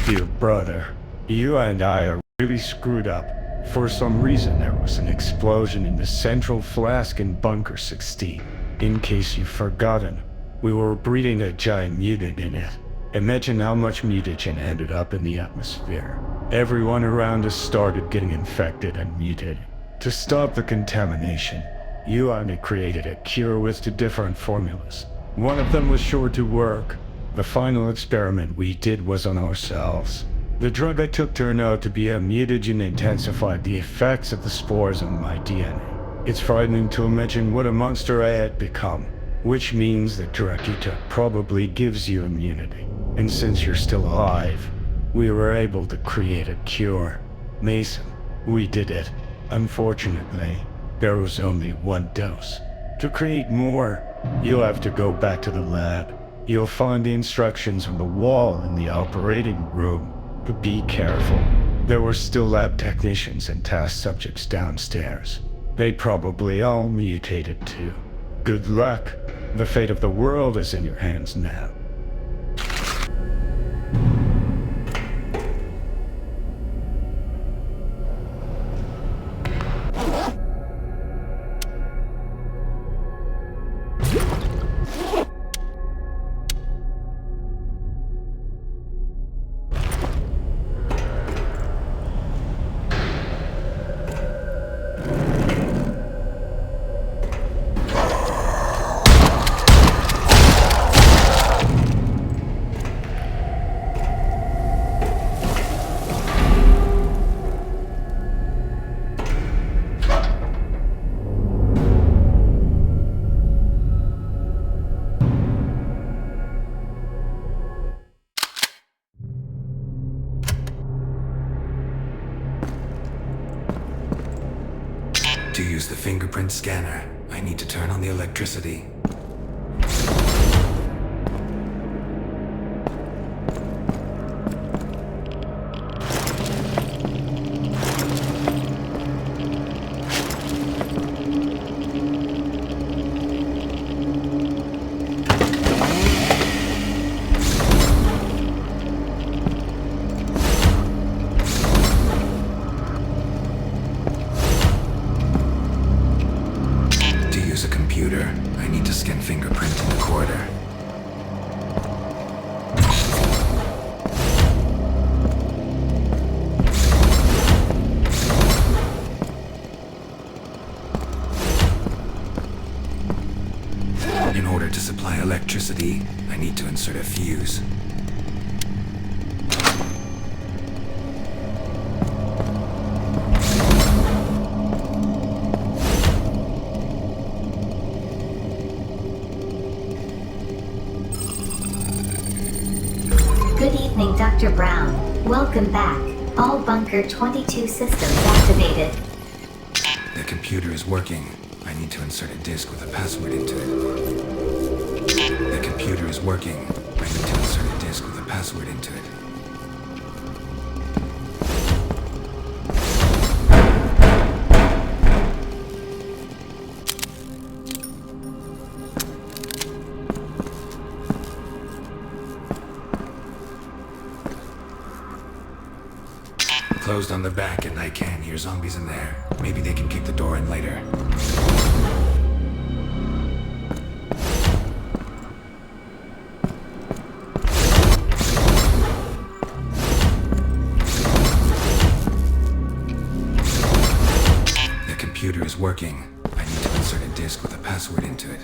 Dear brother, you and I are really screwed up. For some reason, there was an explosion in the central flask in Bunker 16. In case you've forgotten, we were breeding a giant mutant in it. Imagine how much mutagen ended up in the atmosphere. Everyone around us started getting infected and mutated. To stop the contamination, you and I created a cure with 2 different formulas. One of them was sure to work. The final experiment we did was on ourselves. The drug I took turned out to be a mutagen intensified the effects of the spores on my DNA. It's frightening to imagine what a monster I had become, which means the drug you took probably gives you immunity. And since you're still alive, we were able to create a cure. Mason, we did it. Unfortunately, there was only 1 dose. To create more, you'll have to go back to the lab. You'll find the instructions on the wall in the operating room. But be careful. There were still lab technicians and task subjects downstairs. They probably all mutated too. Good luck. The fate of the world is in your hands now. To use the fingerprint scanner, I need to turn on the electricity. I need to electricity, I need to insert a fuse. Good evening, Dr. Brown. Welcome back. All Bunker 22 systems activated. The computer is working. I need to insert a disk with a password into it. The computer is working. I need to insert a disk with a password into it. Closed on the back and I can hear zombies in there. Maybe they can kick the door in later. The computer is working. I need to insert a disk with a password into it.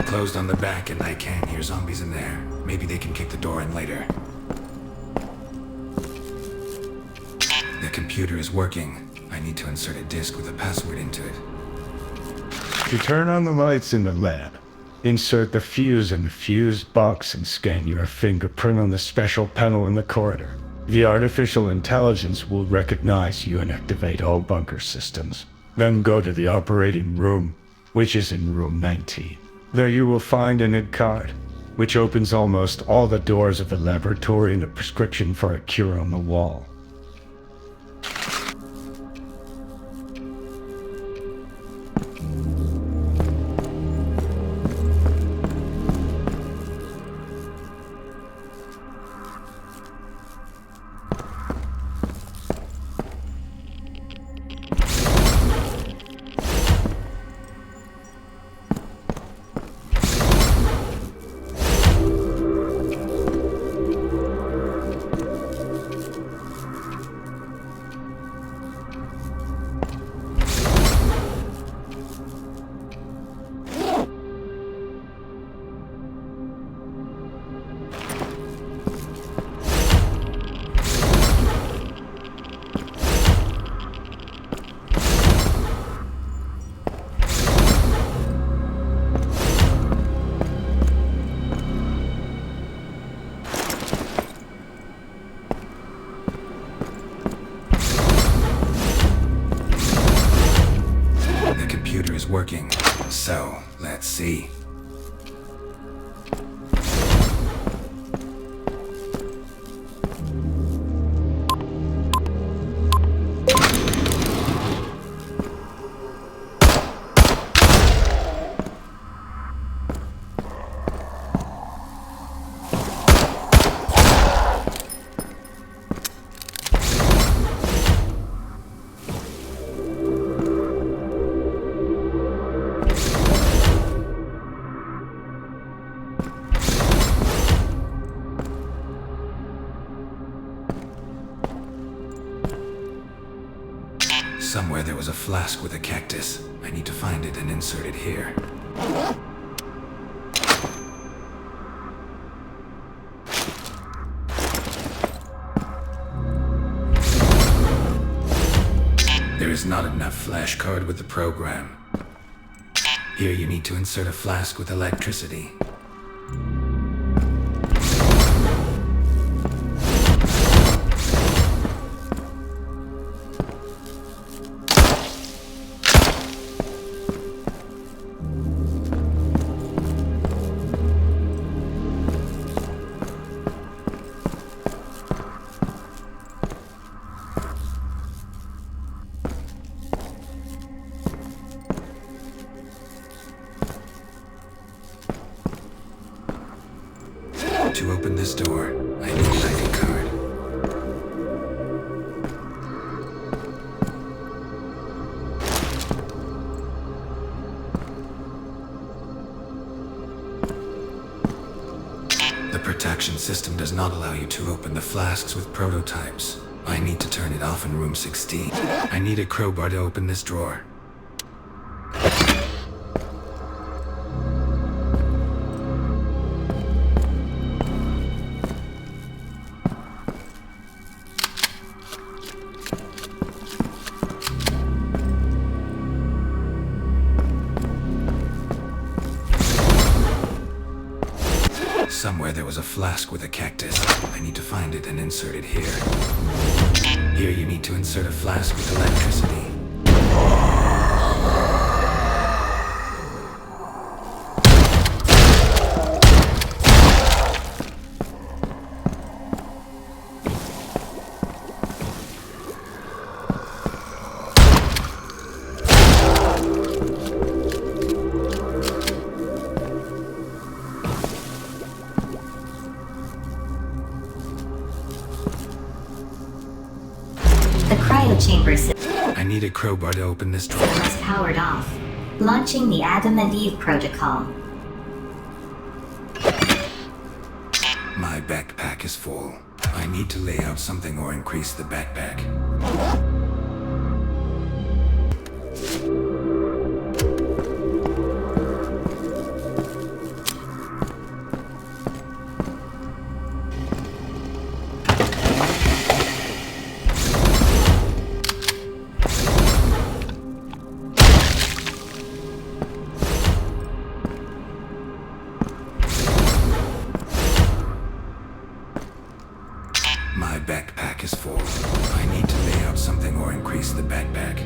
Closed on the back and I can hear zombies in there. Maybe they can kick the door in later. The computer is working. I need to insert a disk with a password into it. To turn on the lights in the lab, insert the fuse in the fuse box and scan your fingerprint on the special panel in the corridor. The artificial intelligence will recognize you and activate all bunker systems. Then go to the operating room, which is in room 19. There you will find an ID card, which opens almost all the doors of the laboratory and a prescription for a cure on the wall. Working. So, let's see. Somewhere there was a flask with a cactus. I need to find it and insert it here. There is not enough flash card with the program. Here you need to insert a flask with electricity. To open this door, I need an ID card. The protection system does not allow you to open the flasks with prototypes. I need to turn it off in room 16. I need a crowbar to open this drawer. Somewhere there was a flask with a cactus. I need to find it and insert it here. Here you need to insert a flask with electricity. The cryochamber system I need a crowbar to open this drawer. is powered off. Launching the Adam and Eve protocol. My backpack is full. I need to lay out something or increase the backpack. My backpack is full. I need to lay out something or increase the backpack.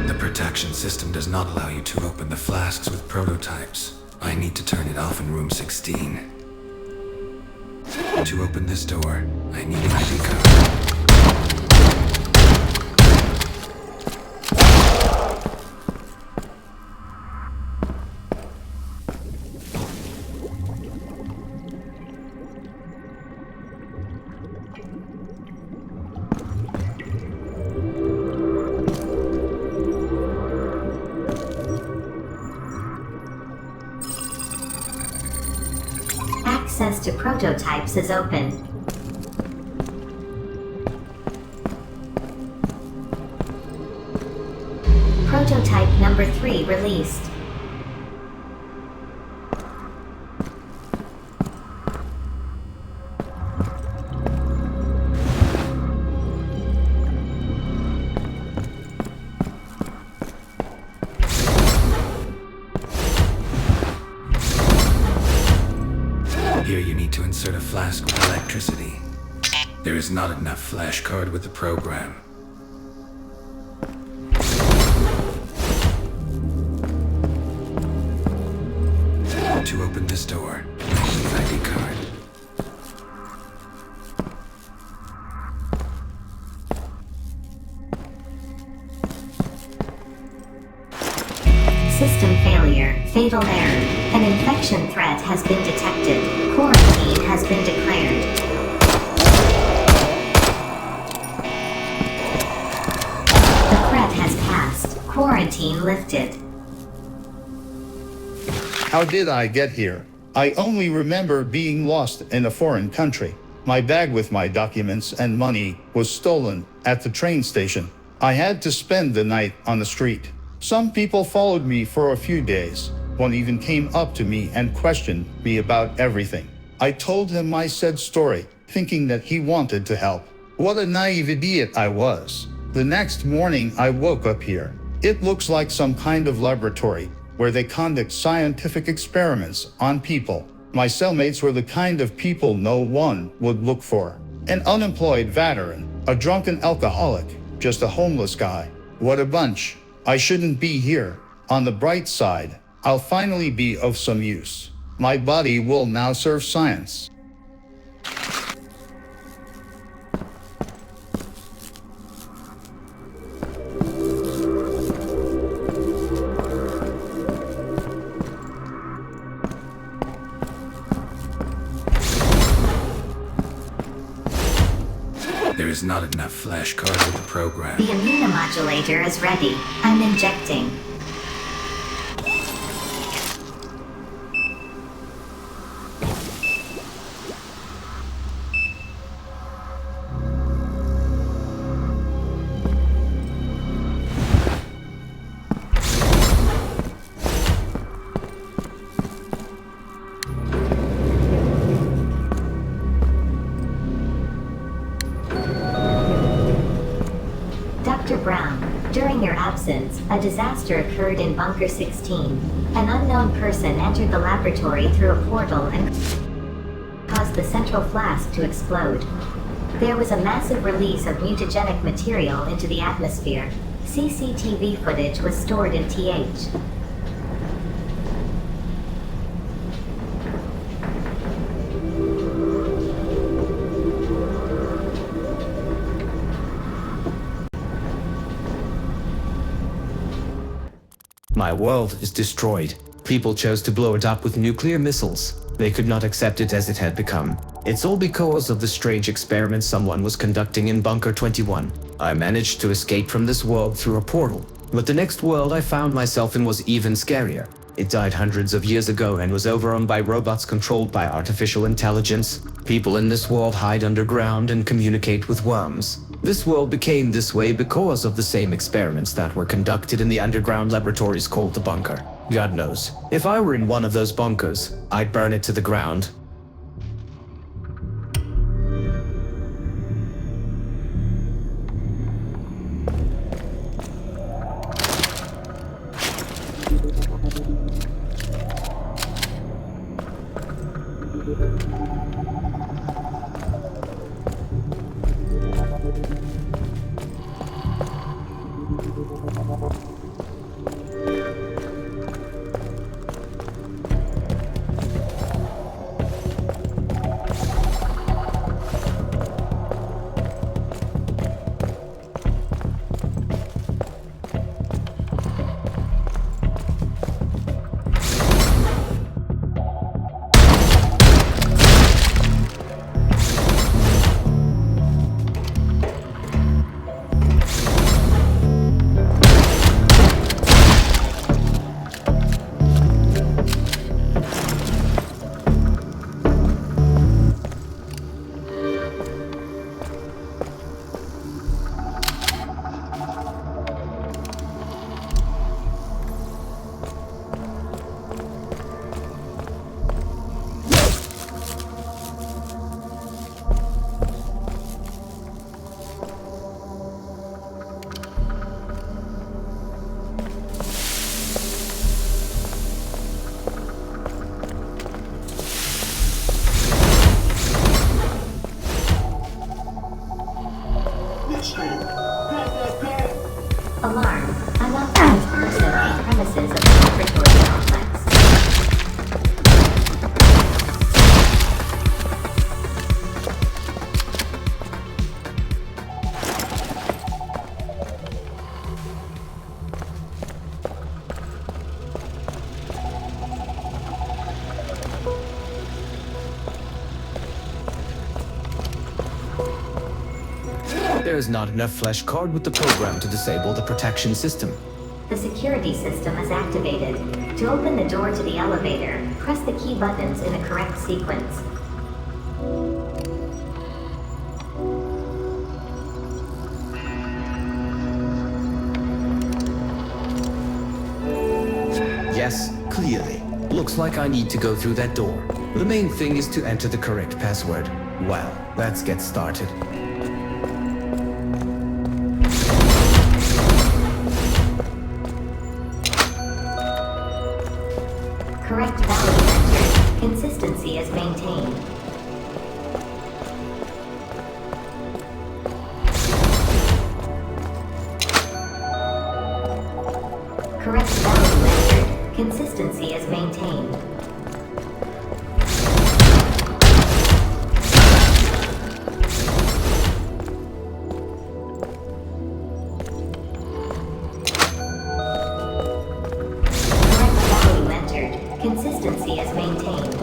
The protection system does not allow you to open the flasks with prototypes. I need to turn it off in room 16. To open this door, I need an ID card. Access to prototypes is open. Prototype number 3 released. Here you need to insert a flask with electricity. There is not enough flash card with the program. To open this door, I need an ID card. System failure. Fatal error. An infection threat has been detected. Quarantine has been declared. The threat has passed. Quarantine lifted. How did I get here? I only remember being lost in a foreign country. My bag with my documents and money was stolen at the train station. I had to spend the night on the street. Some people followed me for a few days. One even came up to me and questioned me about everything. I told him my sad story, thinking that he wanted to help. What a naive idiot I was. The next morning I woke up here. It looks like some kind of laboratory where they conduct scientific experiments on people. My cellmates were the kind of people no one would look for. An unemployed veteran, a drunken alcoholic, just a homeless guy. What a bunch. I shouldn't be here. On the bright side, I'll finally be of some use. My body will now serve science. There's not enough flashcards in the program. The immunomodulator is ready. I'm injecting. Dr. Brown, during your absence, a disaster occurred in Bunker 16. An unknown person entered the laboratory through a portal and caused the central flask to explode. There was a massive release of mutagenic material into the atmosphere. CCTV footage was stored in TH. My world is destroyed. People chose to blow it up with nuclear missiles. They could not accept it as it had become. It's all because of the strange experiment someone was conducting in Bunker 21. I managed to escape from this world through a portal. But the next world I found myself in was even scarier. It died hundreds of years ago and was overrun by robots controlled by artificial intelligence. People in this world hide underground and communicate with worms. This world became this way because of the same experiments that were conducted in the underground laboratories called the Bunker. God knows, if I were in one of those bunkers, I'd burn it to the ground. Alarm. Unauthorized person on premises of the laboratory complex. There is not enough flash card with the program to disable the protection system. The security system is activated. To open the door to the elevator, press the key buttons in a correct sequence. Yes, clearly. Looks like I need to go through that door. The main thing is to enter the correct password. Well, let's get started. Correct value entered. Consistency is maintained. Correct value entered. Consistency is maintained. Consistency is maintained.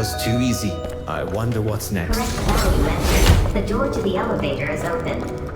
was too easy. I wonder what's next. Correct value entered. The door to the elevator is open.